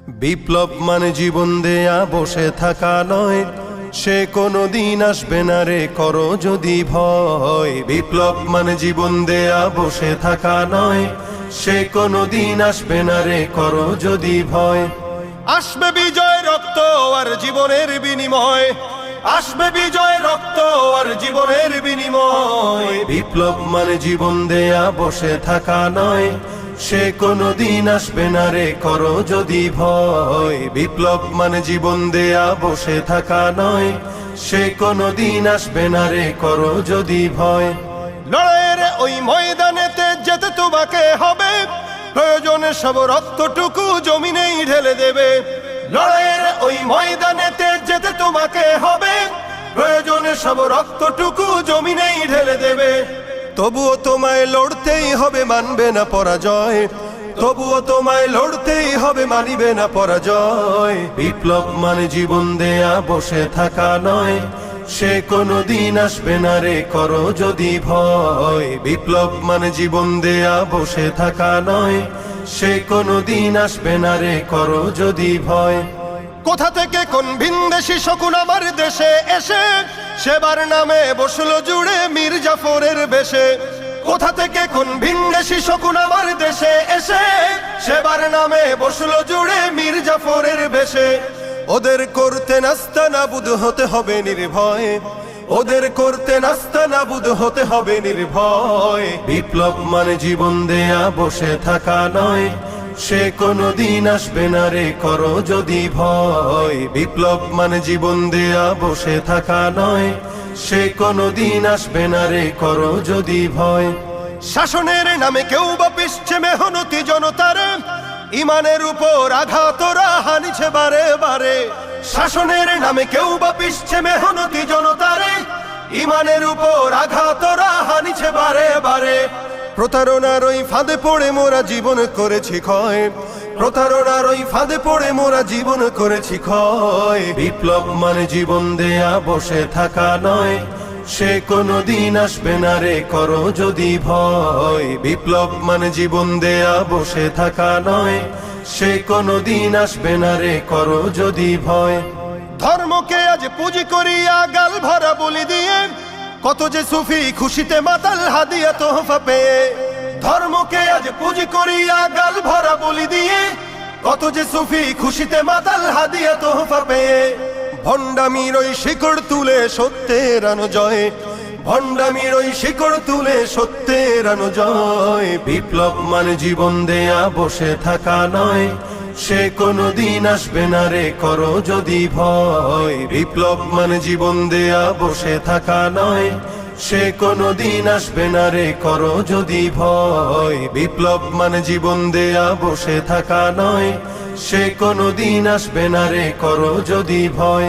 বিপ্লব মানে জীবন দেয়া বসে থাকা নয়, সে কোনো দিন আসবে না রে করো যদি ভয়। বিপ্লব মানে জীবন দেয়া বসে থাকা নয়, সে কোনো দিন আসবে না রে করো যদি ভয়। আসবে বিজয় রক্ত আর জীবনের বিনিময়, আসবে বিজয় রক্ত আর জীবনের বিনিময়। বিপ্লব মানে জীবন দেয়া বসে থাকা নয়, সে কোনো দিন আসবে না রে করো যদি ভয়। বিপ্লব মানে জীবন দেয়া বসে থাকা নয়, সে কোনো দিন আসবে না রে করো যদি ভয়। লড়াইয়ের ওই ময়দানেতে যেতে তোমাকে হবে, প্রয়োজনে সব রক্তটুকু জমিনেই ঢেলে দেবে। লড়াইয়ের ওই ময়দানেতে যেতে তোমাকে হবে, প্রয়োজনে সব রক্তটুকু জমিনেই ঢেলে দেবে। তবুও তোমায় লড়তেই হবে, মানবে না পরাজয়। তবুও তোমায় লড়তেই হবে, মানিবে না পরাজয়। বিপ্লব মানে জীবন দেয়া বসে থাকা নয়, সে কোনো দিন আসবে না রে করো যদি ভয়। বিপ্লব মানে জীবন দেয়া বসে থাকা নয়, সে কোনো দিন আসবে না রে করো যদি ভয়। কোথা থেকে কোন ভিনদেশী শকুন আমার দেশে এসে সেবার নামে বসলো জুড়ে মীর জাফরের বেশে। কোথা থেকে কোন ভিনদেশী শকুন আমার দেশে এসে সেবার নামে বসলো জুড়ে মীর জাফরের বেশে। ওদের করতে নাস্তানাবুদ হতে হবে নির্ভয়, ওদের করতে নাস্তানাবুদ হতে হবে নির্ভয়। বিপ্লব মানে জীবন দেয়া বসে থাকা নয়, সে কোনো দিন আসবে না রে করো যদি ভয়। বিপ্লব মানে জীবন দেয়া বসে থাকা নয়, সে কোনো দিন আসবে না রে করো যদি ভয়। শাসনের নামে কেউ বা পিছছে মেহনতি জনতার, ইমানের উপর আঘাতরা হানিছে বারে বারে। শাসনের নামে কেউ বা পিছছে মেহনতি জনতার, ইমানের উপর আঘাতরা হানিছে বারে বারে। প্রতারণার ওই ফাঁদে পড়ে মোরা জীবন করেছি ক্ষয়, প্রতারণার ওই ফাঁদে পড়ে মোরা জীবন করেছি ক্ষয়। বিপ্লব মানে জীবন দেয়া বসে থাকা নয়, সে কোনো দিন আসবে না রে করো যদি ভয়। বিপ্লব মানে জীবন দেয়া বসে থাকা নয়, সে কোনো দিন আসবে না রে করো যদি ভয়। ধর্মকে আজ পুঁজি করিয়া গাল ভরা বলি দিয়ে, কত যে সুফি খুশিতে মাতাল হাদিয়া তোহফা পেয়ে। ধর্মকে আজ পুঁজি করিয়া গাল ভরা বলি দিয়ে, কত যে সুফি খুশিতে মাতাল হাদিয়া তোহফা পেয়ে। ভণ্ডামির ওই শিকড় তুলে সত্যের আনো জয়, ভণ্ডামির ওই শিকড় তুলে সত্যের আনো জয়। বিপ্লব মানে জীবন দেয়া বসে থাকা নয়, সে কোনো দিন আসবে না রে করো যদি ভয়। বিপ্লব মানে জীবন দেয়া বসে থাকা নয়, সে কোনো দিন আসবে না রে করো যদি ভয়। বিপ্লব মানে জীবন দেয়া বসে থাকা নয়, সে কোনো দিন আসবে না রে করো যদি ভয়।